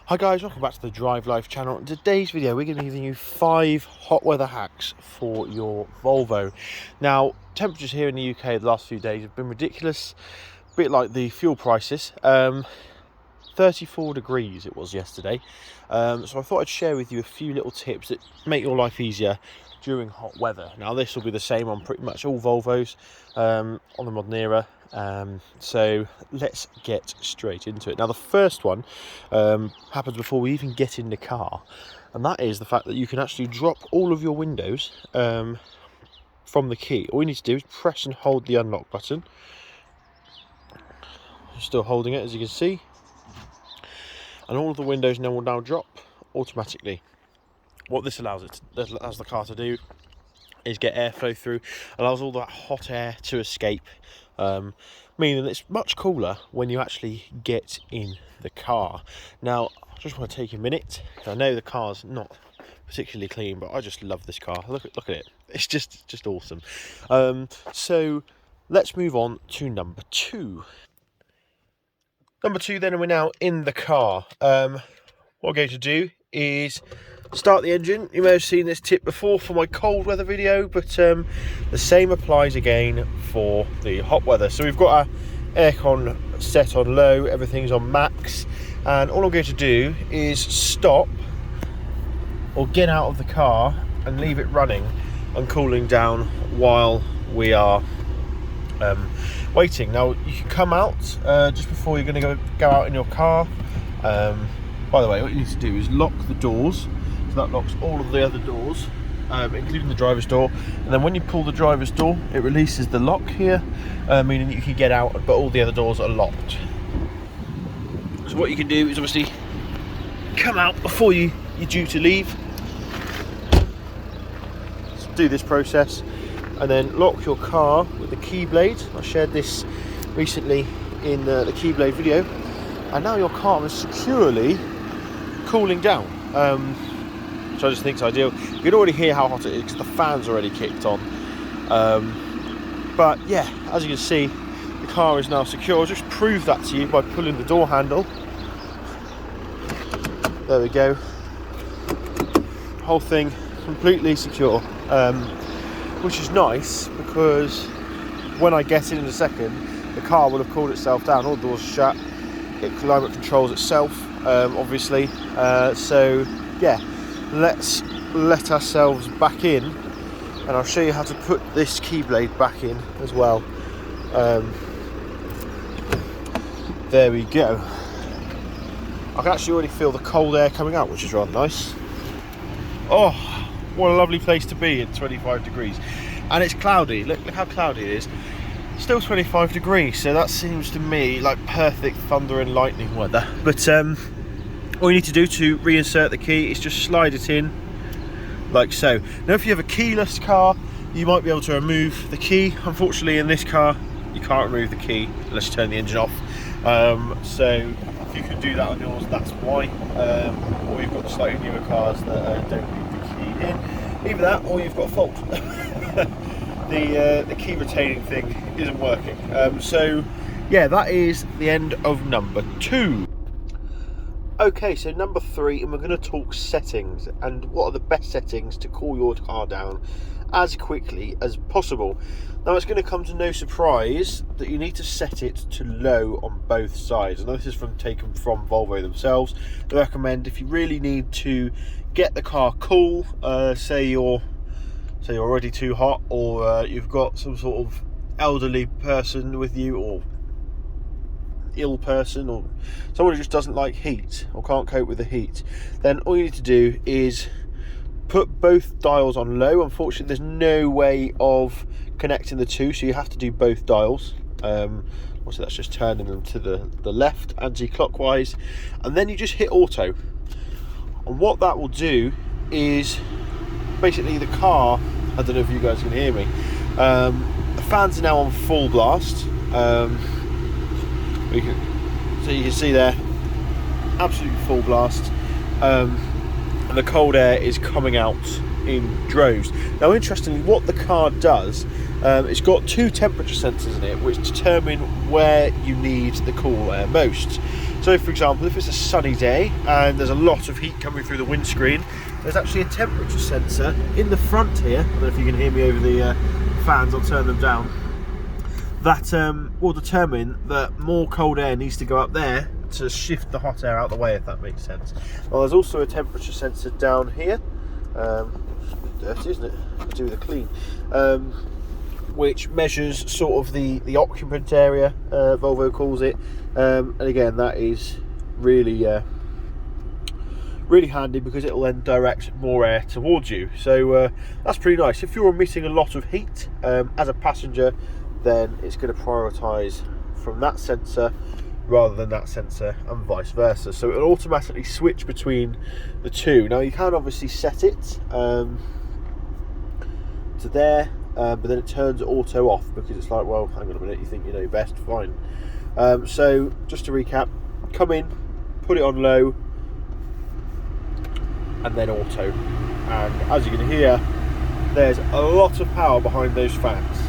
Hi guys, welcome back to the Drive Life channel. In today's video we're going to be giving you 5 hot weather hacks for your Volvo. Now, temperatures here in the UK the last few days have been ridiculous, a bit like the fuel prices. 34 degrees it was yesterday, so I thought I'd share with you a few little tips that make your life easier during hot weather. Now this will be the same on pretty much all Volvos on the modern era, so let's get straight into it. Now the first one happens before we even get in the car, and that is the fact that you can actually drop all of your windows from the key. All you need to do is press and hold the unlock button. Still holding it, as you can see, and all of the windows now will now drop automatically. What this allows the car to do is get airflow through, allows all that hot air to escape, meaning it's much cooler when you actually get in the car. Now, I just want to take a minute. I know the car's not particularly clean, but I just love this car. Look at it. It's just awesome. So let's move on to number 2. Number 2, then, and we're now in the car. What I'm going to do is start the engine. You may have seen this tip before for my cold weather video, but the same applies again for the hot weather. So we've got our aircon set on low, everything's on max, and all I'm going to do is stop or get out of the car and leave it running and cooling down while we are waiting. Now you can come out just before you're going to go out in your car. By the way, what you need to do is lock the doors, so that locks all of the other doors, including the driver's door, and then when you pull the driver's door it releases the lock here, meaning you can get out, but all the other doors are locked. So what you can do is obviously come out before you're due to leave. So do this process and then lock your car with the key blade. I shared this recently in the key blade video, and now your car is securely cooling down, which I just think is ideal. You can already hear how hot it is because the fan's already kicked on, but yeah, as you can see, the car is now secure. I'll just prove that to you by pulling the door handle. There we go, whole thing completely secure, which is nice because when I get in a second, the car will have cooled itself down, all the doors are shut, it climate controls itself, obviously, so yeah, let's let ourselves back in, and I'll show you how to put this key blade back in as well. There we go. I can actually already feel the cold air coming out, which is rather nice. Oh, what a lovely place to be at 25 degrees. And it's cloudy. Look how cloudy it is. Still 25 degrees, so that seems to me like perfect thunder and lightning weather. But all you need to do to reinsert the key is just slide it in like so. Now if you have a keyless car, you might be able to remove the key. Unfortunately in this car you can't remove the key unless you turn the engine off. So if you can do that on yours, that's why. Or you've got slightly newer cars that don't need the key in. Either that or you've got a fault. The key retaining thing isn't working. So yeah, that is the end of number 2. Okay, so number 3, and we're going to talk settings and what are the best settings to cool your car down as quickly as possible. Now it's going to come to no surprise that you need to set it to low on both sides. I know this is taken from Volvo themselves. They recommend if you really need to get the car cool, say you're already too hot, or you've got some sort of elderly person with you, or ill person, or someone who just doesn't like heat or can't cope with the heat, then all you need to do is put both dials on low. Unfortunately there's no way of connecting the two, so you have to do both dials. Also that's just turning them to the left anti-clockwise, and then you just hit auto, and what that will do is basically the car, I don't know if you guys can hear me, the fans are now on full blast, so you can see there, absolutely full blast, and the cold air is coming out in droves. Now interestingly, what the car does, it's got 2 temperature sensors in it which determine where you need the cool air most. So for example, if it's a sunny day and there's a lot of heat coming through the windscreen, there's actually a temperature sensor in the front here. I don't know if you can hear me over the fans, I'll turn them down. That will determine that more cold air needs to go up there to shift the hot air out of the way, if that makes sense. Well, there's also a temperature sensor down here. It's a bit dirty, isn't it? To do with the clean. Which measures sort of the occupant area, Volvo calls it. And again, that is really really handy because it will then direct more air towards you. So that's pretty nice. If you're emitting a lot of heat as a passenger, then it's going to prioritise from that sensor rather than that sensor, and vice versa. So it'll automatically switch between the two. Now you can obviously set it to there, but then it turns auto off because it's like, well, hang on a minute, you think you know best, fine. So just to recap, come in, put it on low, and then auto. And as you can hear, there's a lot of power behind those fans.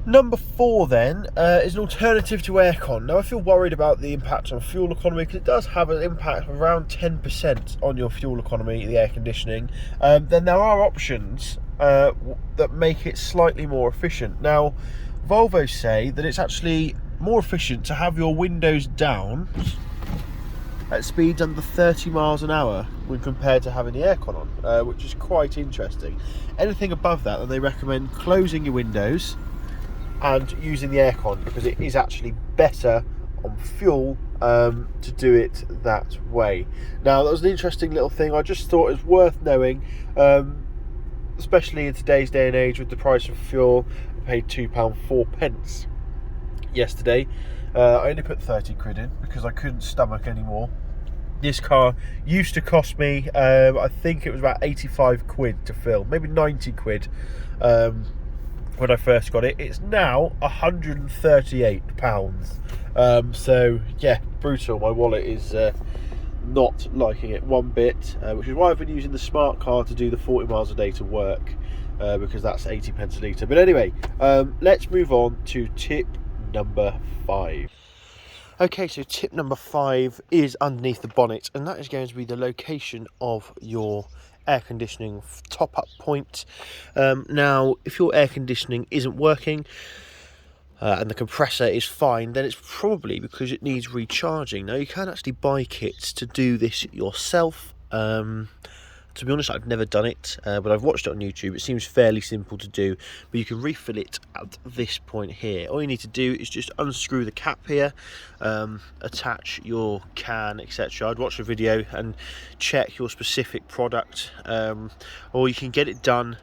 Number 4 then is an alternative to aircon. Now if you're worried about the impact on fuel economy, because it does have an impact of around 10% on your fuel economy, the air conditioning, then there are options that make it slightly more efficient. Now Volvo say that it's actually more efficient to have your windows down at speeds under 30 miles an hour when compared to having the aircon on, which is quite interesting. Anything above that, then they recommend closing your windows and using the aircon, because it is actually better on fuel to do it that way. Now that was an interesting little thing. I just thought it was worth knowing, especially in today's day and age with the price of fuel. I paid £2.04 yesterday. I only put 30 quid in because I couldn't stomach anymore. This car used to cost me, I think it was about 85 quid to fill, maybe 90 quid when I first got it. It's now £138. So yeah, brutal. My wallet is not liking it one bit, which is why I've been using the smart car to do the 40 miles a day to work, because that's 80 pence a litre. But anyway, let's move on to tip number 5. Okay, so tip number 5 is underneath the bonnet, and that is going to be the location of your air conditioning top-up point. Now, if your air conditioning isn't working and the compressor is fine, then it's probably because it needs recharging. Now, you can actually buy kits to do this yourself. To be honest, I've never done it, but I've watched it on YouTube. It seems fairly simple to do, but you can refill it at this point here. All you need to do is just unscrew the cap here, attach your can, etc. I'd watch a video and check your specific product, or you can get it done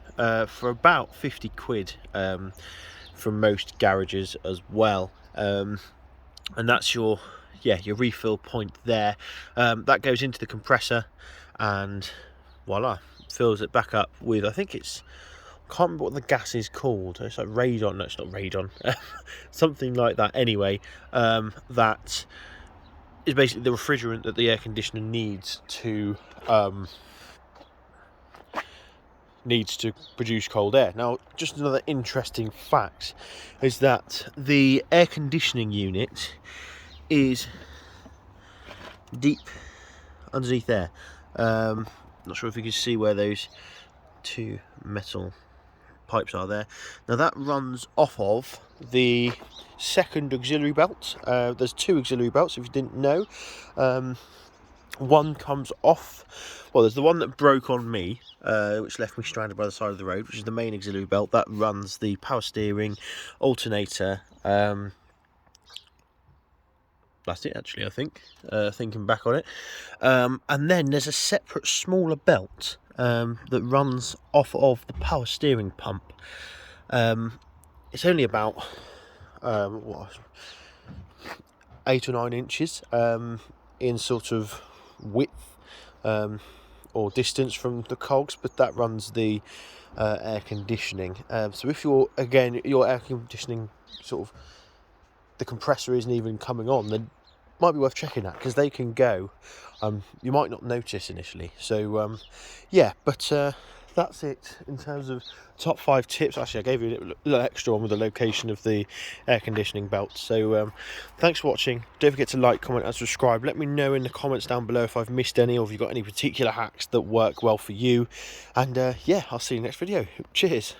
for about 50 quid from most garages as well. And that's your refill point there. That goes into the compressor and voila, fills it back up with, I think it's, I can't remember what the gas is called. It's like radon. No, it's not radon. Something like that. Anyway, that is basically the refrigerant that the air conditioner needs to produce cold air. Now, just another interesting fact is that the air conditioning unit is deep underneath there. Not sure if you can see where those 2 metal pipes are there. Now that runs off of the second auxiliary belt. There's 2 auxiliary belts, if you didn't know. One comes off, well, there's the one that broke on me, which left me stranded by the side of the road, which is the main auxiliary belt. That runs the power steering, alternator, that's it actually, I think, thinking back on it. And then there's a separate smaller belt that runs off of the power steering pump. It's only about 8 or 9 inches in sort of width or distance from the cogs, but that runs the air conditioning. So if your air conditioning sort of, the compressor isn't even coming on, then might be worth checking out, because they can go, you might not notice initially. So yeah, but that's it in terms of top 5 tips. Actually, I gave you a little extra one with the location of the air conditioning belt. So thanks for watching. Don't forget to like, comment and subscribe. Let me know in the comments down below if I've missed any, or if you've got any particular hacks that work well for you. And yeah, I'll see you next video. Cheers.